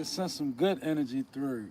Just send some good energy through.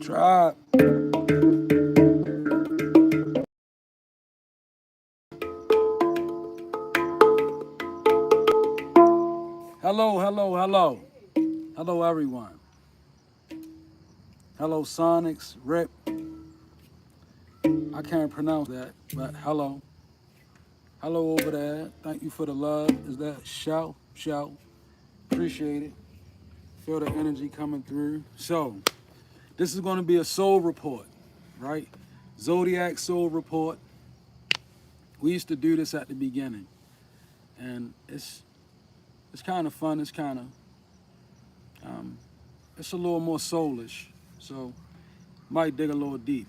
Tribe. Hello, hello, hello. Hello, everyone. Hello, Sonics, Rip. I can't pronounce that, but hello. Hello over there. Thank you for the love. Is that shout? Shout. Appreciate it. Feel the energy coming through. So, this is going to be a soul report, right? Zodiac soul report. We used to do this at the beginning, and it's kind of fun. It's a little more soulish, so might dig a little deep,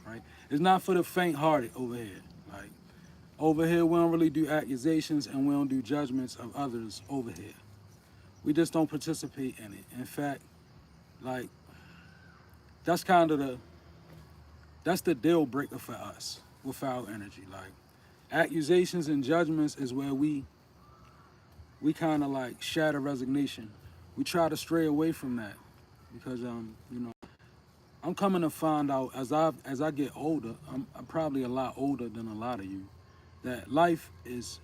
right? It's not for the faint-hearted over here. Like over here, we don't really do accusations and we don't do judgments of others over here. We just don't participate in it. In fact, like that's kind of that's the deal breaker for us with our energy. Like accusations and judgments is where we kind of like shatter resignation. We try to stray away from that because you know, I'm coming to find out as I get older, I'm probably a lot older than a lot of you, that life is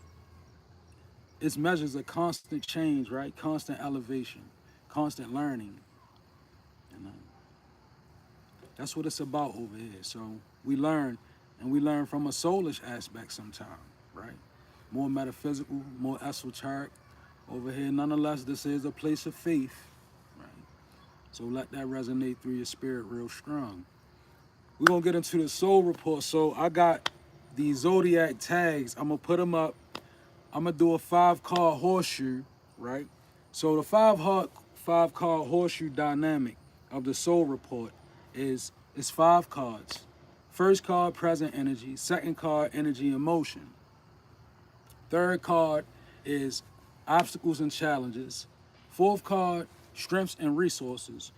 it's measures of constant change, right? Constant elevation, constant learning. And that's what it's about over here. So we learn, and we learn from a soulish aspect sometimes, right? More metaphysical, more esoteric. Over here, nonetheless, this is a place of faith, right? So let that resonate through your spirit real strong. We're gonna get into the soul report. So I got these zodiac tags. I'm gonna put them up. I'm gonna do a 5-card horseshoe, right? So the five card horseshoe dynamic of the soul report is 5 cards. First card, present energy. Second card, energy and motion. Third card is obstacles and challenges. Fourth card, strengths and resources.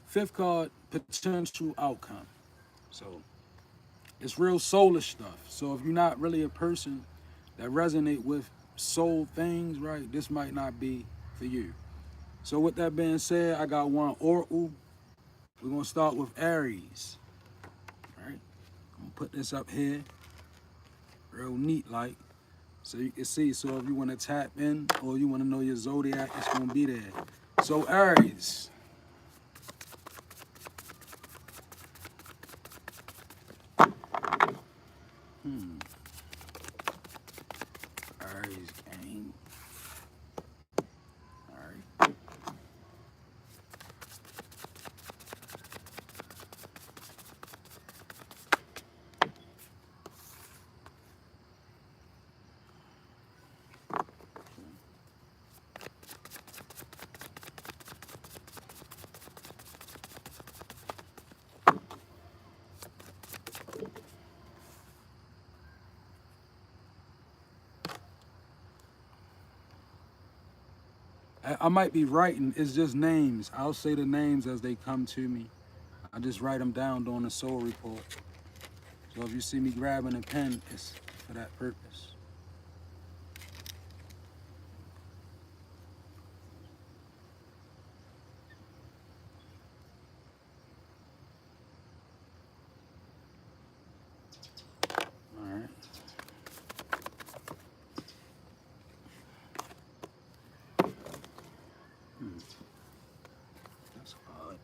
Fifth card, potential outcome. So it's real soulish stuff. So if you're not really a person that resonate with soul things, right, this might not be for you. So with that being said, I got one oracle. We're gonna start with Aries. All right, I'm gonna put this up here. real neat like. So you can see, so if you want to tap in or you want to know your zodiac, it's going to be there. So Aries. Aries game. All right. I might be writing, it's just names. I'll say the names as they come to me. I just write them down during the soul report. So if you see me grabbing a pen, it's for that purpose. All right. That's odd.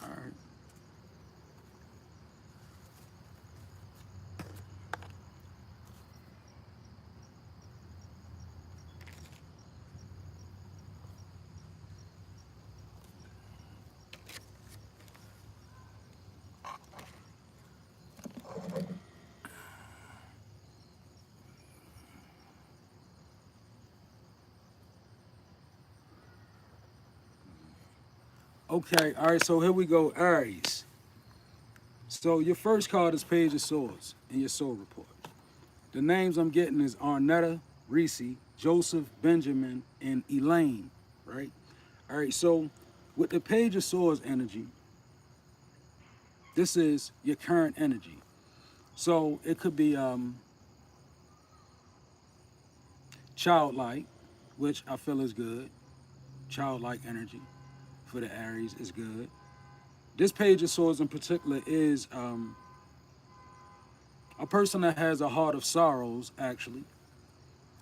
All right. Okay, all right, so here we go, Aries. So your first card is Page of Swords in your soul report. The names I'm getting is Arnetta, Reese, Joseph, Benjamin, and Elaine, right? All right, so with the Page of Swords energy, this is your current energy. So it could be childlike, which I feel is good. Childlike energy for the Aries is good. This Page of Swords in particular is a person that has a heart of sorrows, actually.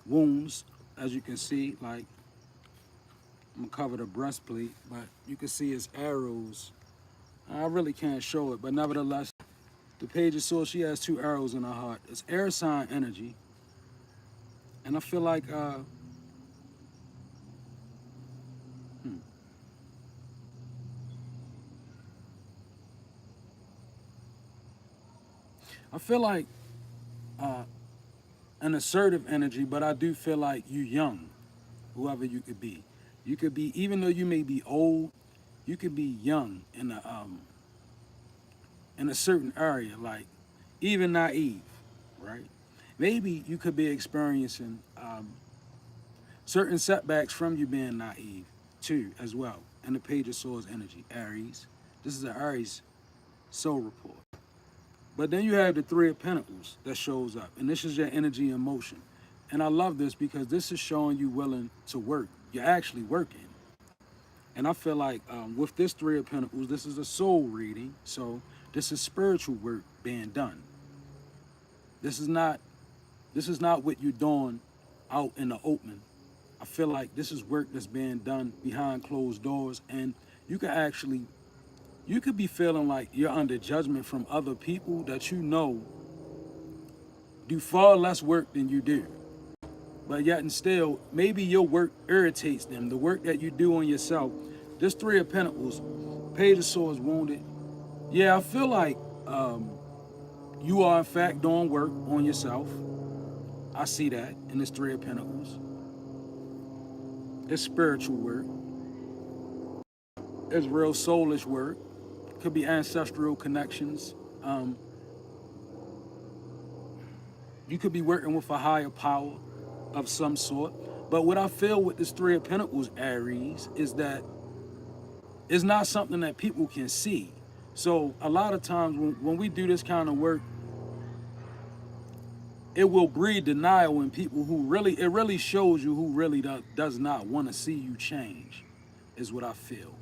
Wounds, as you can see, like, I'm gonna cover the breastplate, but you can see his arrows. I really can't show it, but nevertheless, the Page of Swords, she has 2 arrows in her heart. It's air sign energy. And I feel like, I feel like an assertive energy, but I do feel like you young, whoever you could be. You could be, even though you may be old, you could be young in a certain area, like even naive, right? Maybe you could be experiencing certain setbacks from you being naive too, as well. And the Page of Swords energy, Aries. This is an Aries soul report. But then you have the Three of Pentacles that shows up, and this is your energy and motion. And I love this because this is showing you willing to work. You're actually working. And I feel like with this Three of Pentacles, this is a soul reading. So this is spiritual work being done. This is not what you're doing out in the open. I feel like this is work that's being done behind closed doors, and you could be feeling like you're under judgment from other people that you know do far less work than you do. But yet and still, maybe your work irritates them. The work that you do on yourself. This Three of Pentacles, Page of Swords, wounded. Yeah, I feel like you are in fact doing work on yourself. I see that in this Three of Pentacles. It's spiritual work. It's real soulish work. Could be ancestral connections. You could be working with a higher power of some sort. But what I feel with this Three of Pentacles, Aries, is that it's not something that people can see. So a lot of times when we do this kind of work, it will breed denial in people who really, it really shows you who really does not want to see you change, is what I feel.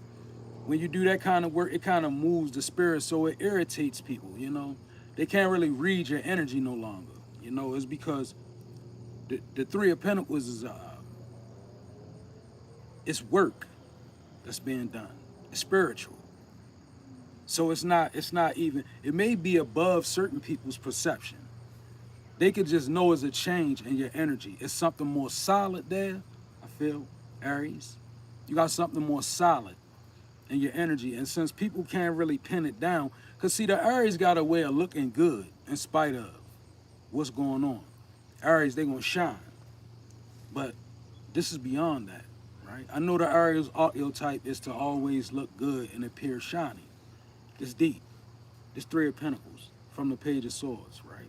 When you do that kind of work, it kind of moves the spirit, so it irritates people, you know? They can't really read your energy no longer, you know? It's because the Three of Pentacles is, it's work that's being done. It's spiritual. So it's not even, it may be above certain people's perception. They could just know it's a change in your energy. It's something more solid there, I feel, Aries. You got something more solid in your energy. And since people can't really pin it down, because see, the Aries got a way of looking good in spite of what's going on. Aries, they gonna shine. But this is beyond that, right? I know the Aries archetype is to always look good and appear shiny. It's deep. This Three of Pentacles from the Page of Swords, right?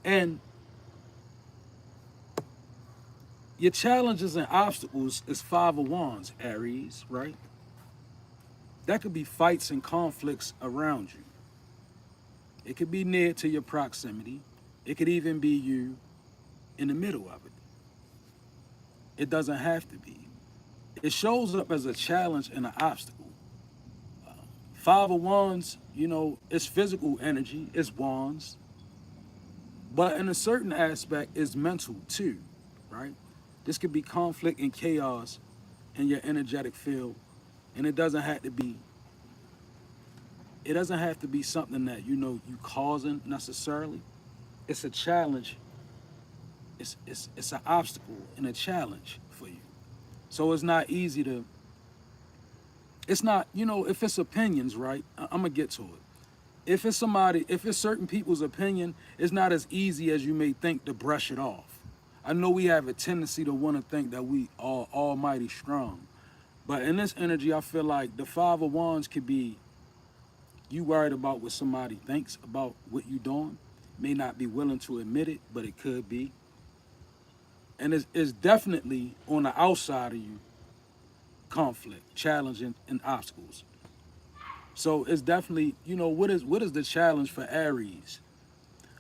And your challenges and obstacles is Five of Wands, Aries, right? That could be fights and conflicts around you. It could be near to your proximity. It could even be you in the middle of it. It doesn't have to be. It shows up as a challenge and an obstacle. Five of Wands, you know, it's physical energy, it's wands. But in a certain aspect, it's mental too, right? This could be conflict and chaos in your energetic field. And it doesn't have to be something that, you know, you causing necessarily. It's a challenge. It's an obstacle and a challenge for you. So it's not easy to, it's not, you know, if it's opinions, right? I'm gonna get to it. If it's certain people's opinion, it's not as easy as you may think to brush it off. I know we have a tendency to want to think that we are almighty strong. But in this energy, I feel like the Five of Wands could be you worried about what somebody thinks about what you're doing. May not be willing to admit it, but it could be. And it's definitely on the outside of you, conflict, challenge, and obstacles. So it's definitely, you know, what is the challenge for Aries?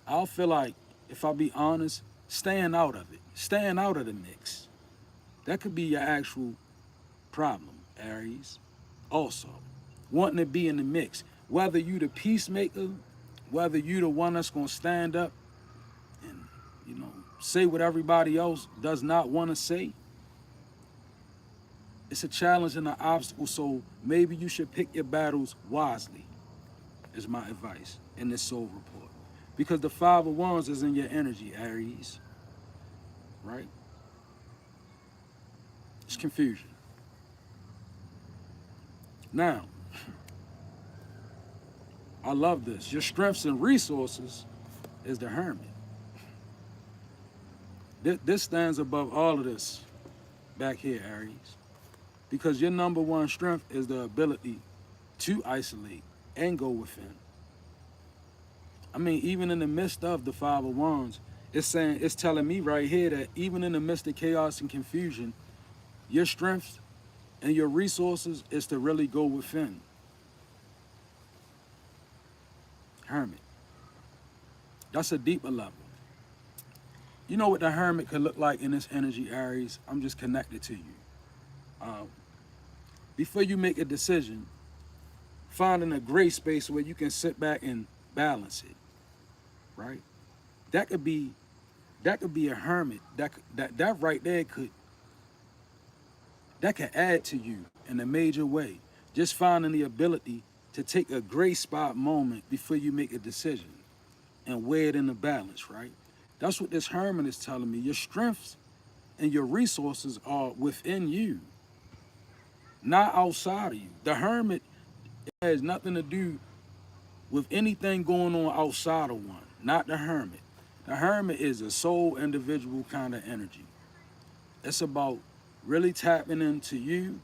I'll feel like, if I'll be honest, staying out of it, staying out of the mix. That could be your actual problem, Aries. Also, wanting to be in the mix. Whether you the peacemaker, whether you the one that's gonna stand up and, you know, say what everybody else does not want to say. It's a challenge and an obstacle, so maybe you should pick your battles wisely, is my advice in this soul report. Because the Five of Wands is in your energy, Aries, right? It's confusion. Now, I love this. Your strengths and resources is the Hermit. This stands above all of this back here, Aries. Because your number one strength is the ability to isolate and go within. I mean, even in the midst of the Five of Wands, it's telling me right here that even in the midst of chaos and confusion, your strength and your resources is to really go within. Hermit. That's a deeper level. You know what the Hermit could look like in this energy, Aries? I'm just connected to you. Before you make a decision, finding a gray space where you can sit back and balance it, right? That could be a hermit. That right there could add to you in a major way. Just finding the ability to take a gray spot moment before you make a decision and weigh it in the balance, right? That's what this hermit is telling me. Your strengths and your resources are within you, not outside of you. The hermit has nothing to do with anything going on outside of one, not the hermit. The hermit is a soul individual kind of energy. It's about really tapping into you,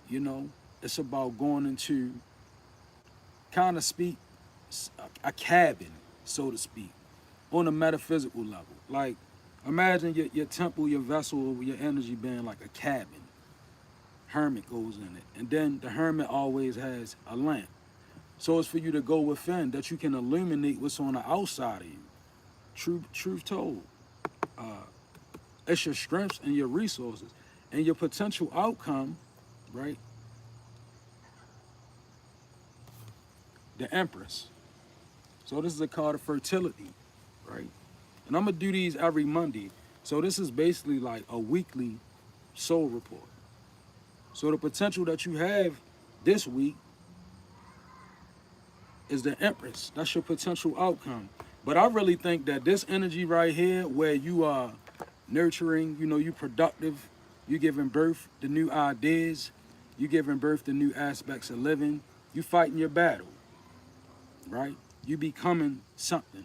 you know. It's about going into, kind of speak, a cabin, so to speak, on a metaphysical level. Like, imagine your temple, your vessel, your energy being like a cabin. Hermit goes in it. And then the hermit always has a lamp. So it's for you to go within, that you can illuminate what's on the outside of you. Truth told, it's your strengths and your resources and your potential outcome, right? The Empress. So this is a card of fertility, right? And I'm gonna do these every Monday. So this is basically like a weekly soul report. So the potential that you have this week is the Empress. That's your potential outcome. But I really think that this energy right here, where you are nurturing, you productive, you giving birth to new ideas, you giving birth to new aspects of living, you fighting your battle, right? You becoming something.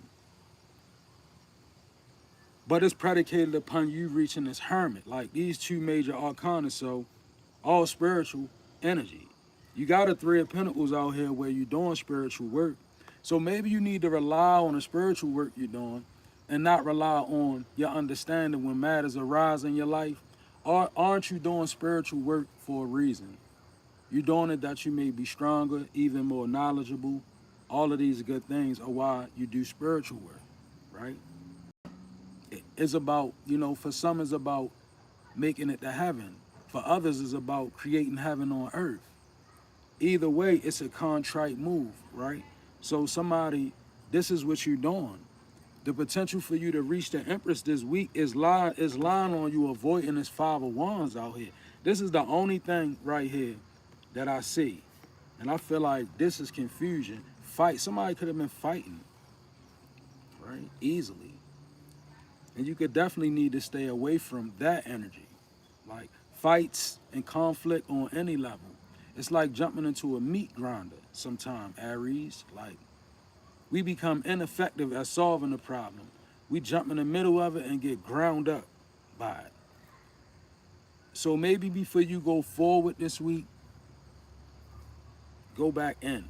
But it's predicated upon you reaching this hermit, like these two major arcana, so all spiritual energy. You got a Three of Pentacles out here where you're doing spiritual work. So maybe you need to rely on the spiritual work you're doing and not rely on your understanding when matters arise in your life. Or aren't you doing spiritual work for a reason? You're doing it that you may be stronger, even more knowledgeable. All of these good things are why you do spiritual work, right? It's about, for some it's about making it to heaven. For others it's about creating heaven on earth. Either way, it's a contrite move, right? So somebody, this is what you're doing. The potential for you to reach the Empress this week is lying on you avoiding this Five of Wands out here. This is the only thing right here that I see. And I feel like this is confusion. Somebody could have been fighting, right? Easily. And you could definitely need to stay away from that energy. Like fights and conflict on any level. It's like jumping into a meat grinder sometime, Aries. Like, we become ineffective at solving the problem. We jump in the middle of it and get ground up by it. So maybe before you go forward this week, go back in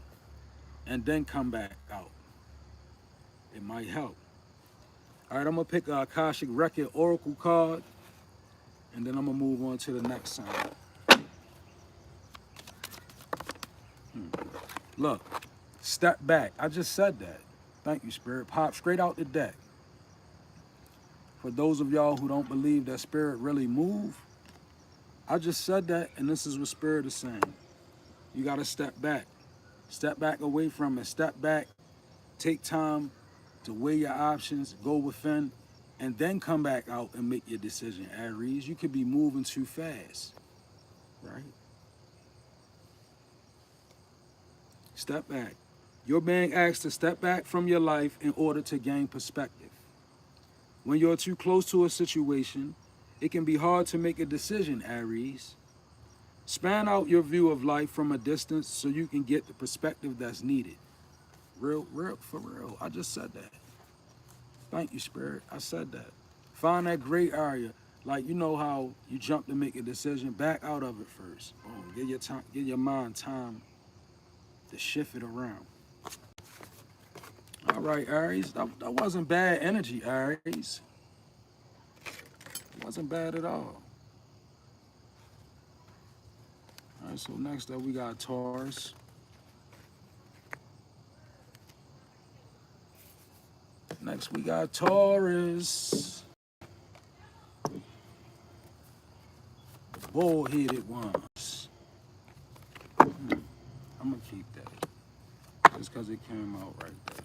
and then come back out. It might help. All right, I'm going to pick a Akashic Record Oracle card, and then I'm going to move on to the next sign. Look, step back. I just said that. Thank you, Spirit. Pop straight out the deck. For those of y'all who don't believe that Spirit really move, I just said that, and this is what Spirit is saying. You got to step back. Step back away from it. Step back. Take time to weigh your options, go within, and then come back out and make your decision, Aries. You could be moving too fast, right? Step back. You're being asked to step back from your life in order to gain perspective. When you're too close to a situation, it can be hard to make a decision, Aries. Span out your view of life from a distance so you can get the perspective that's needed. Real, for real. I just said that. Thank you, Spirit. I said that. Find that gray area. Like, you know how you jump to make a decision, back out of it first. Boom. Give your mind time to shift it around. All right, Aries. That wasn't bad energy, Aries. It wasn't bad at all. All right, so next up we got Taurus. Next we got Taurus. The bull-headed ones. I'm gonna keep that. Just because it came out right there.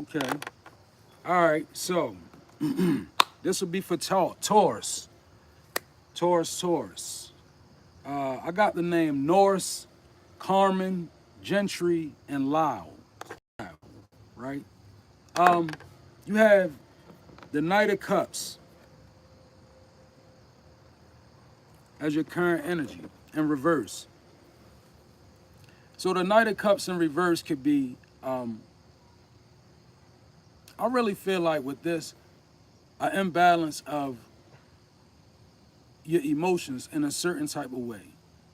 Okay. All right. So this will be for Taurus. Taurus. I got the name Norris, Carmen, Gentry, and Lyle. Right. You have the Knight of Cups as your current energy in reverse. So the Knight of Cups in reverse could be, I really feel like with this, an imbalance of your emotions in a certain type of way,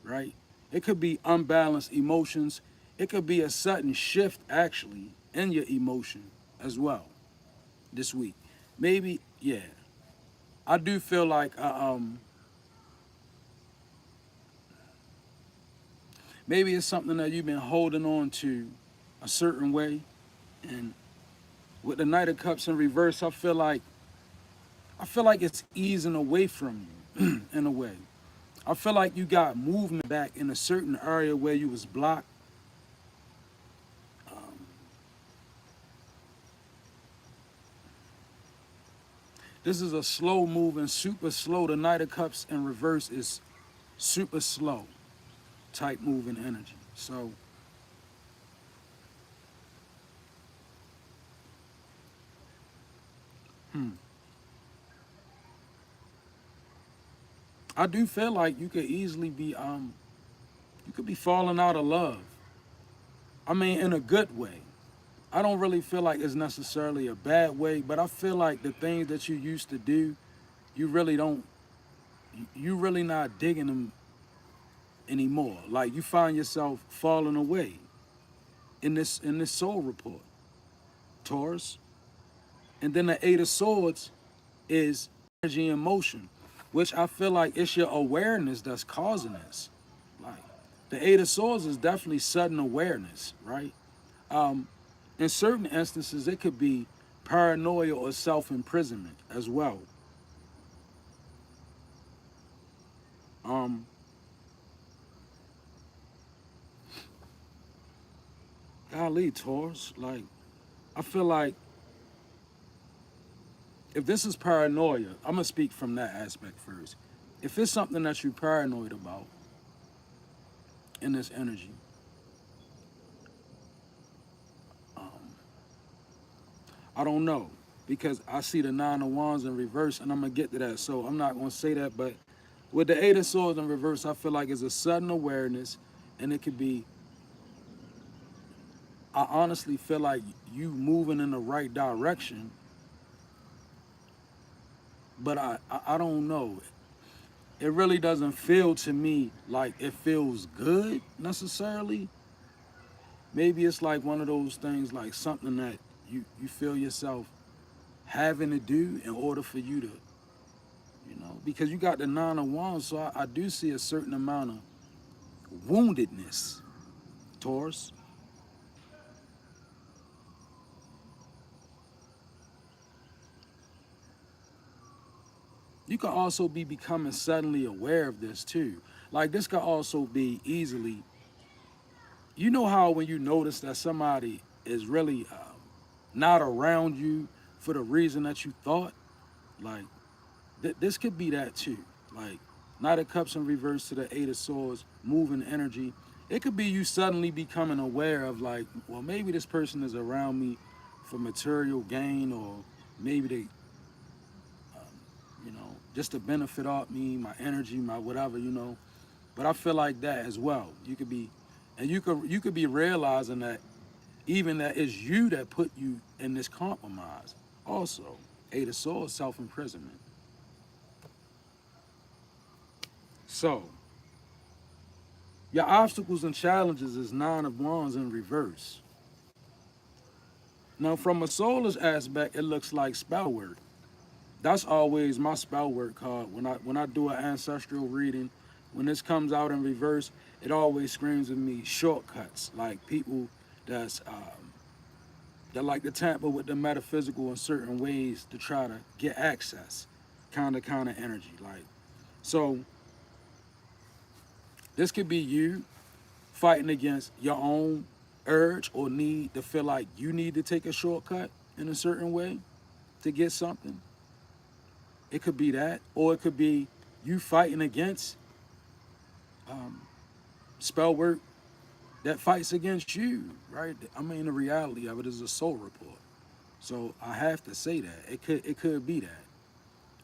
right? It could be unbalanced emotions. It could be a sudden shift actually in your emotion as well this week. Maybe, yeah. I do feel like maybe it's something that you've been holding on to a certain way, and with the Knight of Cups in reverse, I feel like it's easing away from you in a way. I feel like you got movement back in a certain area where you was blocked. This is a slow moving, super slow. The Knight of Cups in reverse is super slow type moving energy. So I do feel like you could easily be you could be falling out of love. I mean, in a good way. I don't really feel like it's necessarily a bad way, but I feel like the things that you used to do, you really don't, you really not digging them anymore. Like you find yourself falling away in this soul report, Taurus. And then the Eight of Swords is energy and motion, which I feel like it's your awareness that's causing this. Like the Eight of Swords is definitely sudden awareness, right? In certain instances, it could be paranoia or self-imprisonment as well. Um, Golly, Taurus, like I feel like if this is paranoia, I'm gonna speak from that aspect first. If it's something that you're paranoid about in this energy, I don't know because I see the Nine of Wands in reverse, and I'm gonna get to that. So I'm not gonna say that, but with the Eight of Swords in reverse, I feel like it's a sudden awareness, and it could be. I honestly feel like you moving in the right direction, but I don't know. It really doesn't feel to me like it feels good necessarily. Maybe it's like one of those things, like something that you feel yourself having to do in order for you to, because you got the Nine of Wands, so I do see a certain amount of woundedness, Taurus. You can also be becoming suddenly aware of this too. Like this could also be easily, you know how when you notice that somebody is really not around you for the reason that you thought, like this could be that too. Like Knight of Cups in reverse to the Eight of Swords, moving energy. It could be you suddenly becoming aware of like, well, maybe this person is around me for material gain, or maybe they, just to benefit off me, my energy, my whatever. But I feel like that as well. You could be, and you could be realizing that even that it's you that put you in this compromise. Also, Eight of Swords, self-imprisonment. So, your obstacles and challenges is Nine of Wands in reverse. Now, from a soulless aspect, it looks like spell work. That's always my spell work card. When I do an ancestral reading, when this comes out in reverse, it always screams at me shortcuts, like people that's that like to tamper with the metaphysical in certain ways to try to get access, kind of energy. Like, so this could be you fighting against your own urge or need to feel like you need to take a shortcut, in a certain way to get something. It could be that, or it could be you fighting against spell work that fights against you, right? I mean, the reality of it is a soul report. So I have to say that it could be that.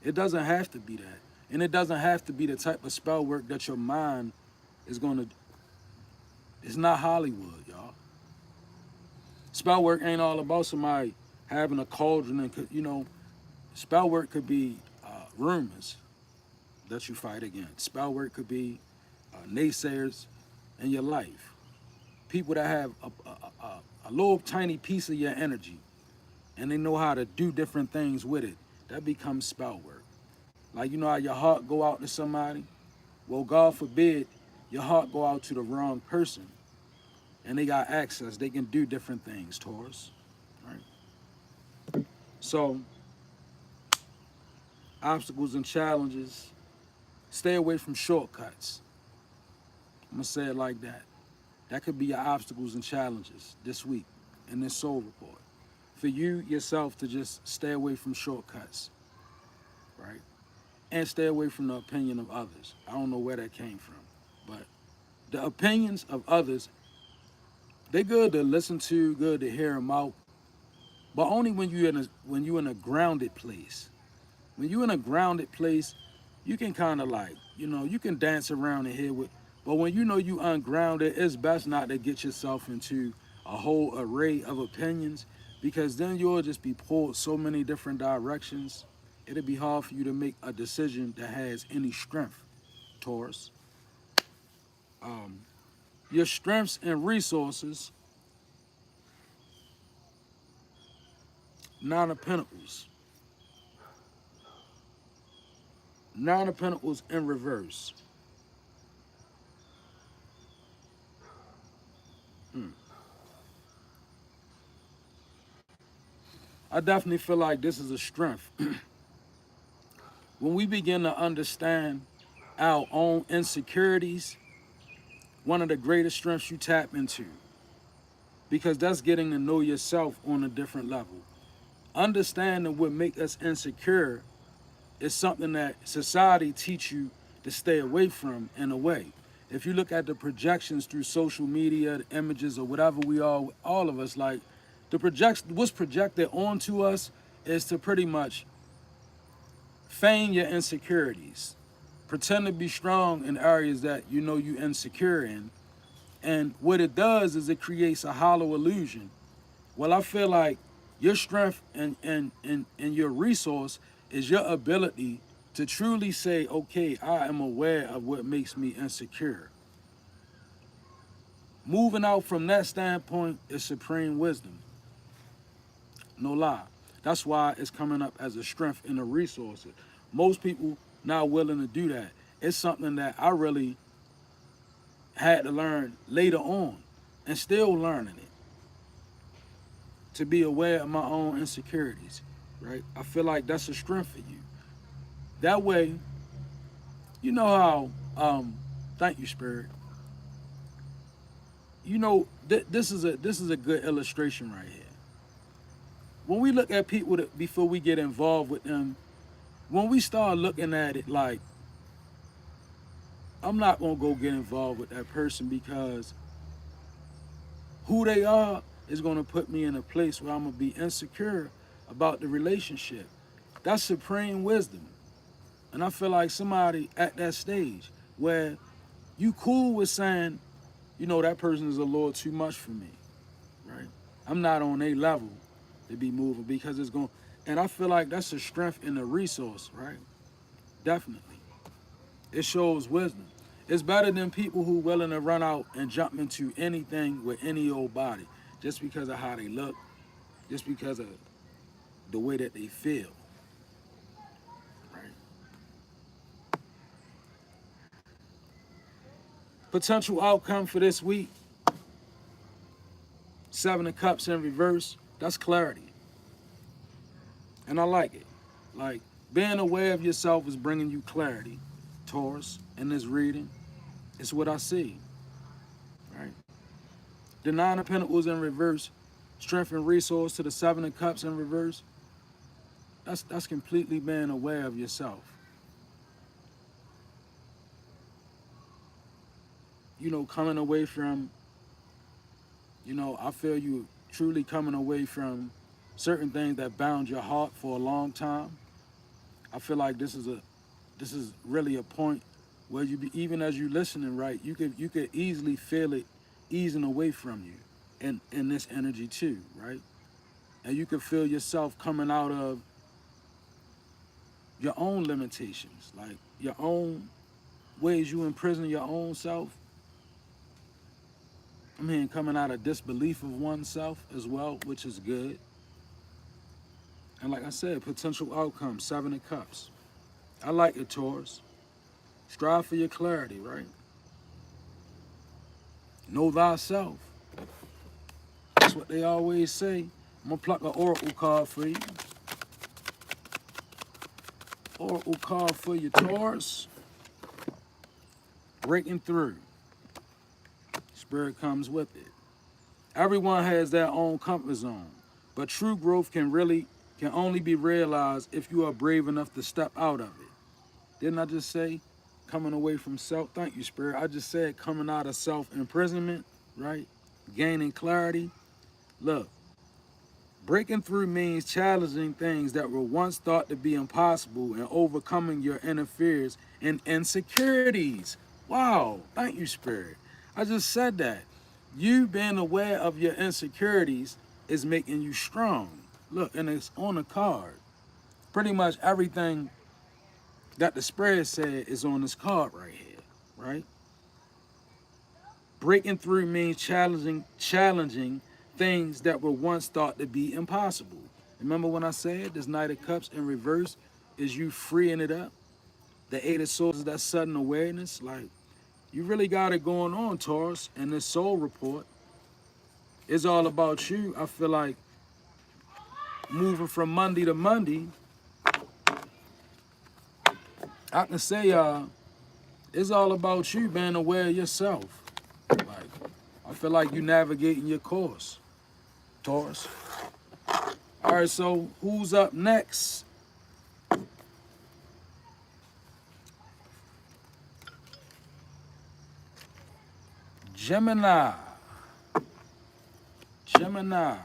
It doesn't have to be that, and it doesn't have to be the type of spell work that your mind is gonna. It's not Hollywood, y'all. Spell work ain't all about somebody having a cauldron and spell work could be rumors that you fight against. Spell work could be naysayers in your life. People that have a little tiny piece of your energy and they know how to do different things with it. That becomes spell work. Like, you know how your heart go out to somebody? Well, God forbid your heart go out to the wrong person and they got access. They can do different things, Taurus. Right? So, obstacles and challenges. Stay away from shortcuts. I'm going to say it like that. That could be your obstacles and challenges this week in this soul report. For you, yourself, to just stay away from shortcuts, right? And stay away from the opinion of others. I don't know where that came from, but the opinions of others, they're good to listen to, good to hear them out, but only when you're in a grounded place. When you're in a grounded place, you can kind of you can dance around in here with, but when you know you ungrounded, it's best not to get yourself into a whole array of opinions, because then you'll just be pulled so many different directions. It'll be hard for you to make a decision that has any strength, Taurus. Your strengths and resources, Nine of Pentacles. Nine of Pentacles in reverse. I definitely feel like this is a strength. When we begin to understand our own insecurities, one of the greatest strengths you tap into, because that's getting to know yourself on a different level. Understanding what makes us insecure is something that society teach you to stay away from in a way. If you look at the projections through social media, the images or whatever all of us, like what's projected onto us is to pretty much feign your insecurities. Pretend to be strong in areas that you know you're insecure in. And what it does is it creates a hollow illusion. Well, I feel like your strength and your resource is your ability to truly say, okay, I am aware of what makes me insecure. Moving out from that standpoint is supreme wisdom. No lie. That's why it's coming up as a strength in the resources. Most people not willing to do that. It's something that I really had to learn later on and still learning it. To be aware of my own insecurities, right? I feel like that's a strength for you. That way, you know how, thank you, Spirit. You know, this is a good illustration right here. When we look at people before we get involved with them, when we start looking at it like, I'm not gonna go get involved with that person because who they are is gonna put me in a place where I'm gonna be insecure about the relationship. That's supreme wisdom. And I feel like somebody at that stage where you cool with saying, that person is a little too much for me, right? I'm not on a level to be moving because it's going, and I feel like that's a strength in the resource, right? Definitely. It shows wisdom. It's better than people who willing to run out and jump into anything with any old body just because of how they look, just because of the way that they feel, right? Potential outcome for this week, Seven of Cups in reverse, that's clarity. And I like it. Like, being aware of yourself is bringing you clarity, Taurus, in this reading. It's what I see, right? The Nine of Pentacles in reverse Strength and resource to the Seven of Cups in reverse. That's completely being aware of yourself. You know, coming away from, you know, I feel you truly coming away from certain things that bound your heart for a long time. I feel like this is really a point where you be, even as you listening, right, you could easily feel it easing away from you in this energy too, right? And you could feel yourself coming out of your own limitations, like your own ways you imprison your own self. I mean, coming out of disbelief of oneself as well, which is good. And like I said, potential outcome, Seven of Cups. I like it, Taurus. Strive for your clarity, right? Know thyself. That's what they always say. I'm gonna pluck an oracle card for you. Oracle card for you, Taurus. Breaking through. Spirit comes with it. Everyone has their own comfort zone, but true growth can only be realized if you are brave enough to step out of it. Didn't I just say coming away from self? Thank you, Spirit. I just said coming out of self-imprisonment, right? Gaining clarity. Look, breaking through means challenging things that were once thought to be impossible and overcoming your inner fears and insecurities. Wow, thank you, Spirit. I just said that. You being aware of your insecurities is making you strong. Look, and it's on the card. Pretty much everything that the Spirit said is on this card right here, right? Breaking through means challenging things that were once thought to be impossible. Remember when I said this Knight of Cups in reverse is you freeing it up? The Eight of Swords is that sudden awareness. Like, you really got it going on, Taurus. And this soul report is all about you. I feel like moving from Monday to Monday, I can say it's all about you being aware of yourself. Like, I feel like you navigating your course, Taurus. All right, so who's up next? Gemini. Gemini.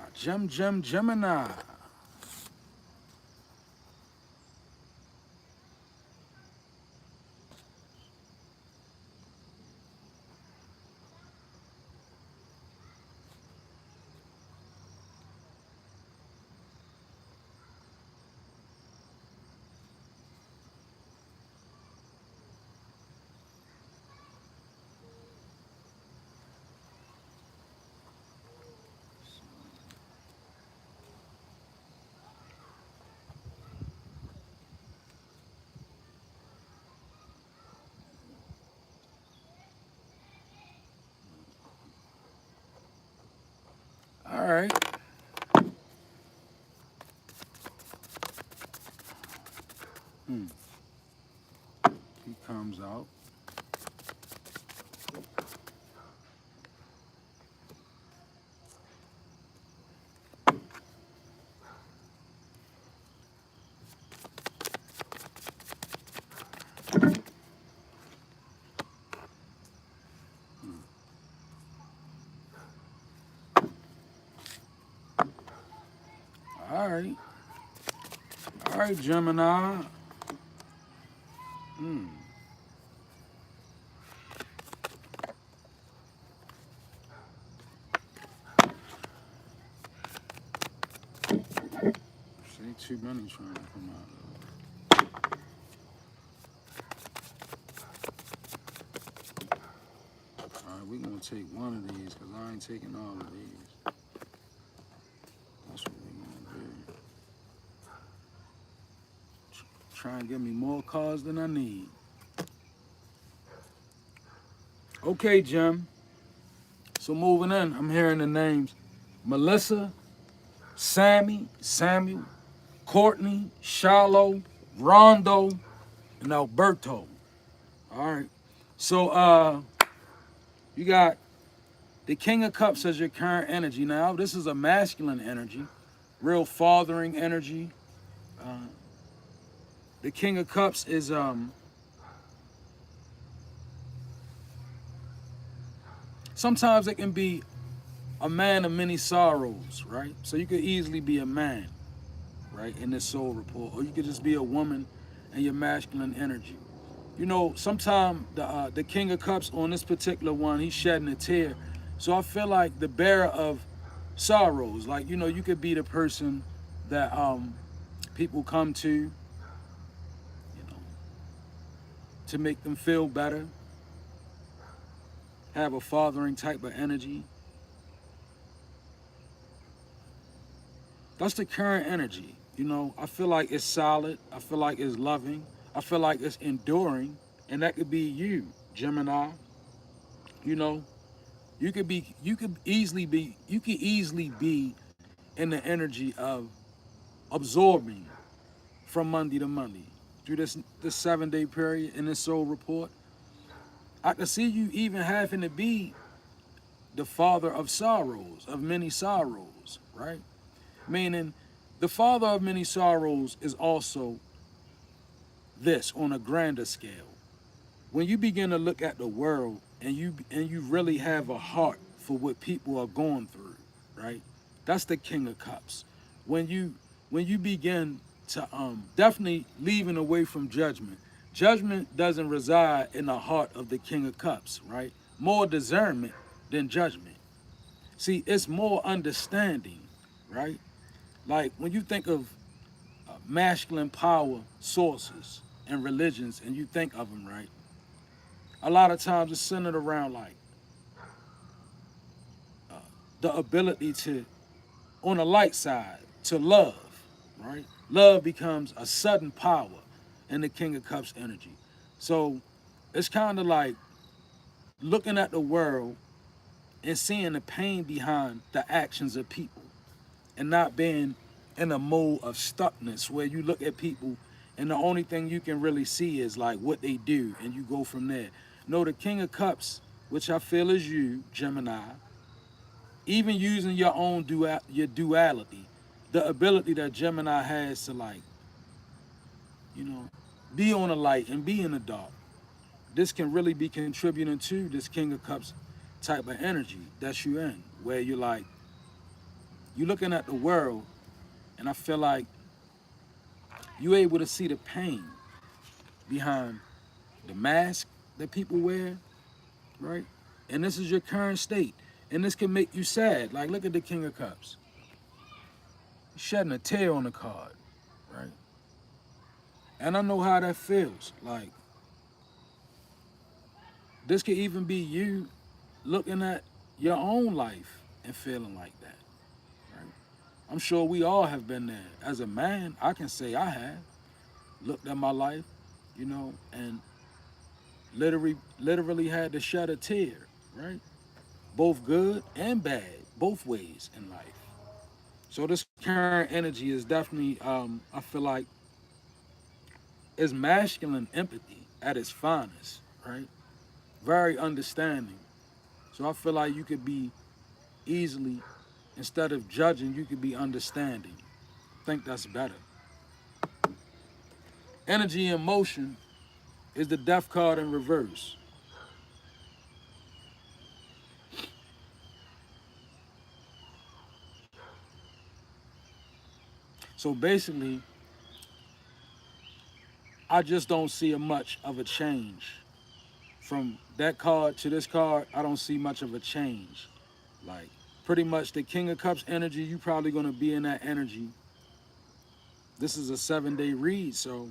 All right. He comes out. All right. All right, Gemini. Ain't too many trying to come out. All right, we're going to take one of these because I ain't taking all of these. That's what we're going to do. Try and give me more cards than I need. Okay, Jim. So moving in, I'm hearing the names Melissa, Sammy, Samuel, Courtney, Shiloh, Rondo, and Alberto. All right. So you got The King of Cups is your current energy. Now, this is a masculine energy, real fathering energy. Uh, the King of Cups is sometimes it can be a man of many sorrows, right? So you could easily be a man, right, in this soul report, or you could just be a woman and your masculine energy. You know, sometimes the King of Cups on this particular one, he's shedding a tear. So I feel like the bearer of sorrows, like, you know, you could be the person that people come to, you know, to make them feel better, have a fathering type of energy. That's the current energy. You know, I feel like it's solid. I feel like it's loving. I feel like it's enduring. And that could be you, Gemini. You know, you could easily be in the energy of absorbing from Monday to Monday through this 7-day period in this soul report. I can see you even having to be the father of sorrows, of many sorrows, right? Meaning the father of many sorrows is also this on a grander scale. When you begin to look at the world and you really have a heart for what people are going through, right? That's the King of Cups. When you begin to definitely leaving away from judgment. Judgment doesn't reside in the heart of the King of Cups, right? More discernment than judgment. See, it's more understanding, right? Like when you think of masculine power sources and religions and you think of them, right? A lot of times it's centered around like the ability to, on the light side, to love, right? Love becomes a sudden power in the King of Cups energy. So it's kind of like looking at the world and seeing the pain behind the actions of people and not being in a mode of stuckness where you look at people and the only thing you can really see is like what they do and you go from there. No, the King of Cups, which I feel is you, Gemini, even using your own your duality, the ability that Gemini has to like, you know, be on the light and be in the dark. This can really be contributing to this King of Cups type of energy that you in, where you're like, you're looking at the world, and I feel like you're able to see the pain behind the mask that people wear, right? And this is your current state. And this can make you sad. Like, look at the King of Cups. He's shedding a tear on the card, right? And I know how that feels. Like, this could even be you looking at your own life and feeling like that, right? I'm sure we all have been there. As a man, I can say I have looked at my life, you know, and literally had to shed a tear, right? Both good and bad, both ways in life. So this current energy is definitely, I feel like, is masculine empathy at its finest, right? Very understanding. So I feel like you could be easily, instead of judging, you could be understanding. I think that's better. Energy and motion is the death card in reverse. So basically, I just don't see a much of a change. From that card to this card, I don't see much of a change. Like, pretty much the King of Cups energy, you probably gonna be in that energy. This is a 7-day read, so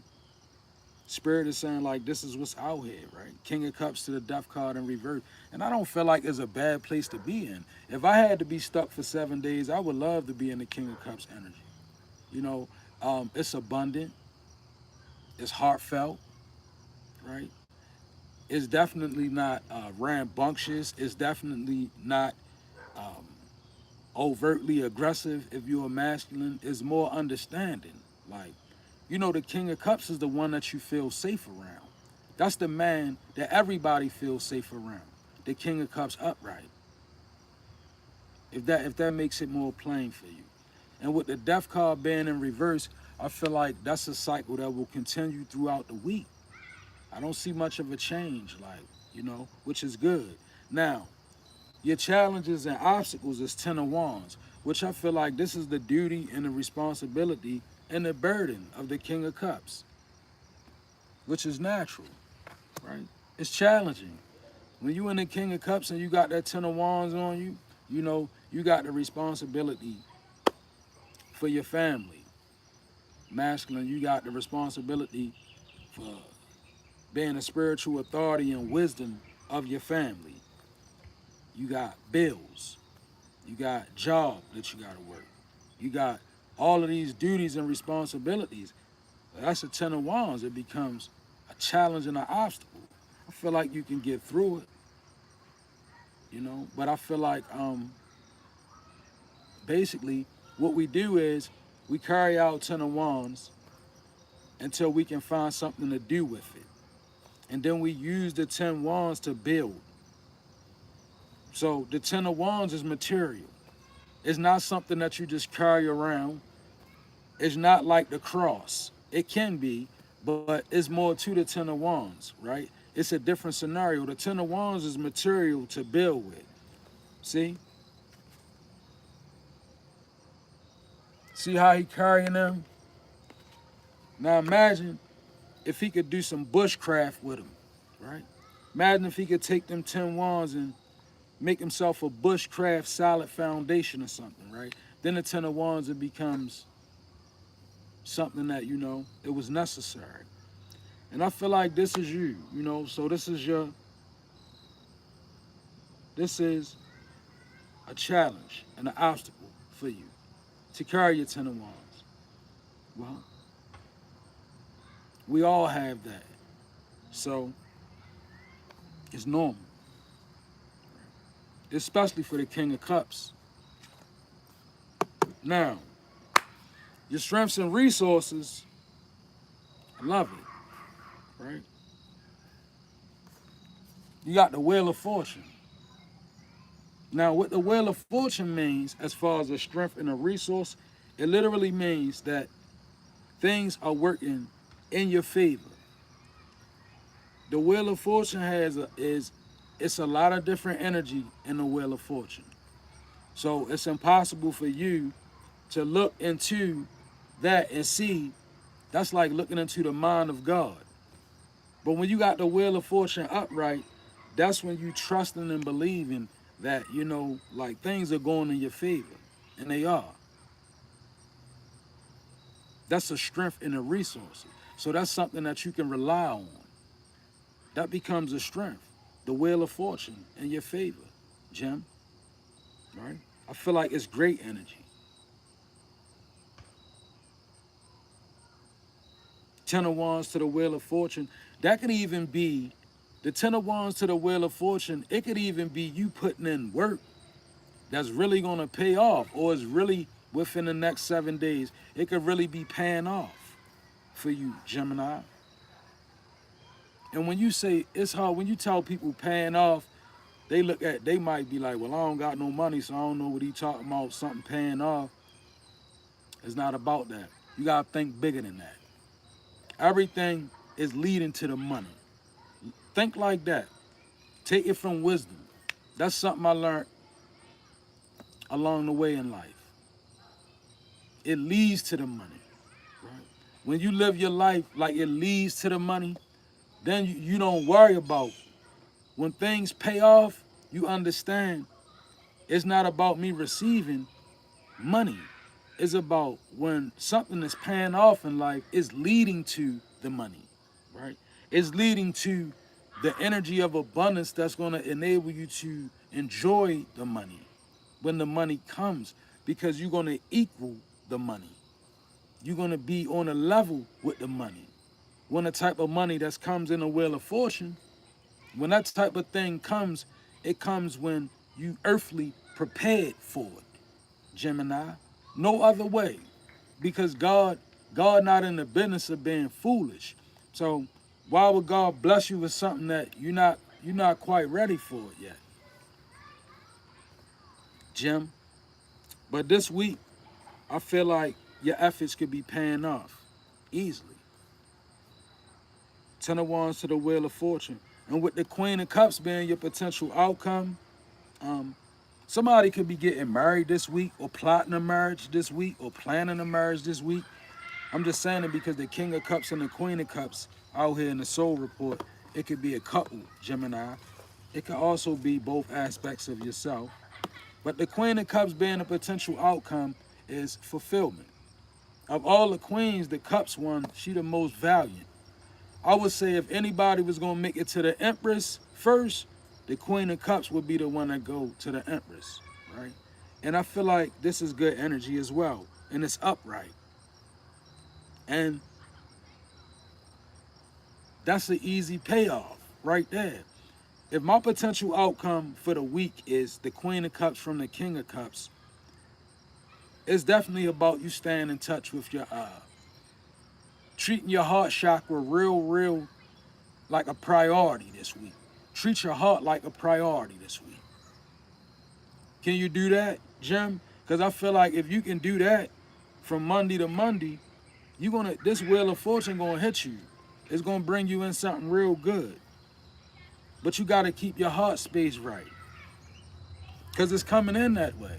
Spirit is saying like this is what's out here, right? King of Cups to the Death card in reverse. And I don't feel like it's a bad place to be in. If I had to be stuck for 7 days, I would love to be in the King of Cups energy. You know, it's abundant, it's heartfelt, right? It's definitely not rambunctious. It's definitely not um, overtly aggressive. If you're a masculine, it's more understanding. Like, you know, the King of Cups is the one that you feel safe around. That's the man that everybody feels safe around. The King of Cups upright. If that makes it more plain for you. And with the death card being in reverse, I feel like that's a cycle that will continue throughout the week. I don't see much of a change, like, which is good. Now, your challenges and obstacles is Ten of Wands, which I feel like this is the duty and the responsibility and the burden of the King of Cups, which is natural, right? It's challenging. When you in the King of Cups and you got that Ten of Wands on you, you got the responsibility for your family. Masculine, you got the responsibility for being a spiritual authority and wisdom of your family. You got bills. You got job that you got to work. You got all of these duties and responsibilities. That's a Ten of Wands. It becomes a challenge and an obstacle. I feel like you can get through it, but I feel like basically what we do is we carry out Ten of Wands until we can find something to do with it. And then we use the 10 Wands to build. So the Ten of Wands is material. It's not something that you just carry around. It's not like the cross. It can be, but it's more to the Ten of Wands, right? It's a different scenario. The Ten of Wands is material to build with. See? See how he carrying them? Now imagine if he could do some bushcraft with them, right? Imagine if he could take them 10 Wands and make himself a bushcraft solid foundation or something, right? Then the Ten of Wands, it becomes something that, it was necessary. And I feel like this is you, so this is a challenge and an obstacle for you to carry your Ten of Wands. Well, we all have that. So it's normal. Especially for the King of Cups. Now, your strengths and resources, I love it, right? You got the Wheel of Fortune. Now, what the Wheel of Fortune means, as far as a strength and a resource, it literally means that things are working in your favor. The Wheel of Fortune it's a lot of different energy in the Wheel of Fortune. So it's impossible for you to look into that and see. That's like looking into the mind of God. But when you got the Wheel of Fortune upright, that's when you trusting and believing that, like things are going in your favor. And they are. That's a strength and a resource. So that's something that you can rely on. That becomes a strength. The Wheel of Fortune in your favor, Jim. Right? I feel like it's great energy. Ten of Wands to the Wheel of Fortune. That could even be the Ten of Wands to the Wheel of Fortune. It could even be you putting in work that's really going to pay off, or is really within the next 7 days. It could really be paying off for you, Gemini. And when you say it's hard, when you tell people paying off, they might be like, well, I don't got no money, so I don't know what he talking about, something paying off. It's not about that. You got to think bigger than that. Everything is leading to the money. Think like that. Take it from wisdom. That's something I learned along the way in life. It leads to the money. Right? When you live your life like it leads to the money, then you don't worry about when things pay off. You understand it's not about me receiving money. It's about when something is paying off in life, it's leading to the money, right? It's leading to the energy of abundance that's going to enable you to enjoy the money when the money comes, because you're going to equal the money. You're going to be on a level with the money. When the type of money that comes in the Wheel of Fortune, when that type of thing comes, it comes when you earthly prepared for it, Gemini. No other way, because God not in the business of being foolish. So why would God bless you with something that you're not quite ready for it yet, Jim? But this week, I feel like your efforts could be paying off easily. Ten of Wands to the Wheel of Fortune. And with the Queen of Cups being your potential outcome, um, somebody could be getting married this week or plotting a marriage this week or planning a marriage this week. I'm just saying it because the King of Cups and the Queen of Cups out here in the Soul Report, it could be a couple, Gemini. It could also be both aspects of yourself. But the Queen of Cups being a potential outcome is fulfillment. Of all the queens, the Cups one, she the most valiant. I would say if anybody was gonna make it to the Empress first, the Queen of Cups would be the one that go to the Empress, right? And I feel like this is good energy as well, and it's upright. And that's the easy payoff right there. If my potential outcome for the week is the Queen of Cups from the King of Cups, it's definitely about you staying in touch with your treating your heart chakra real like a priority this week. Treat your heart like a priority this week. Can you do that, Jim? Because I feel like if you can do that from Monday to Monday, this Wheel of Fortune gonna hit you. It's gonna bring you in something real good. But you gotta keep your heart space right. Because it's coming in that way.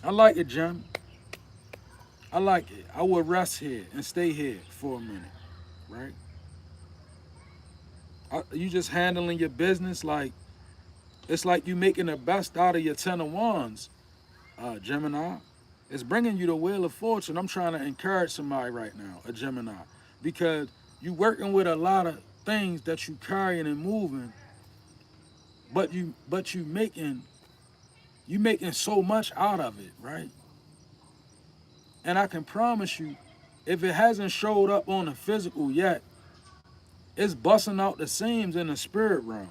I like it, Jim. I like it. I will rest here and stay here for a minute, right? You just handling your business like it's like you making the best out of your Ten of Wands, Gemini. It's bringing you the Wheel of Fortune. I'm trying to encourage somebody right now, a Gemini, because you working with a lot of things that you carrying and moving, but you making so much out of it, right? And I can promise you, if it hasn't showed up on the physical yet, it's busting out the seams in the spirit realm.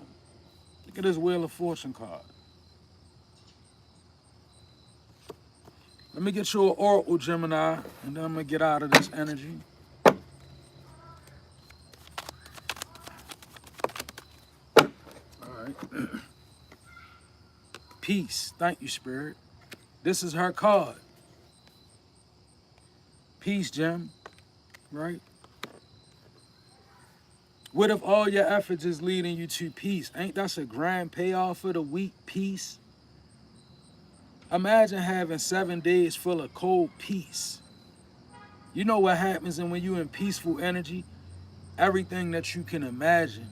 Look at this Wheel of Fortune card. Let me get you an Oracle, Gemini, and then I'm going to get out of this energy. All right. Peace. Thank you, Spirit. This is her card. Peace, Gem. Right? What if all your efforts is leading you to peace? Ain't that a grand payoff for the week? Peace. Imagine having 7 days full of cold peace. You know what happens and when you're in peaceful energy? Everything that you can imagine,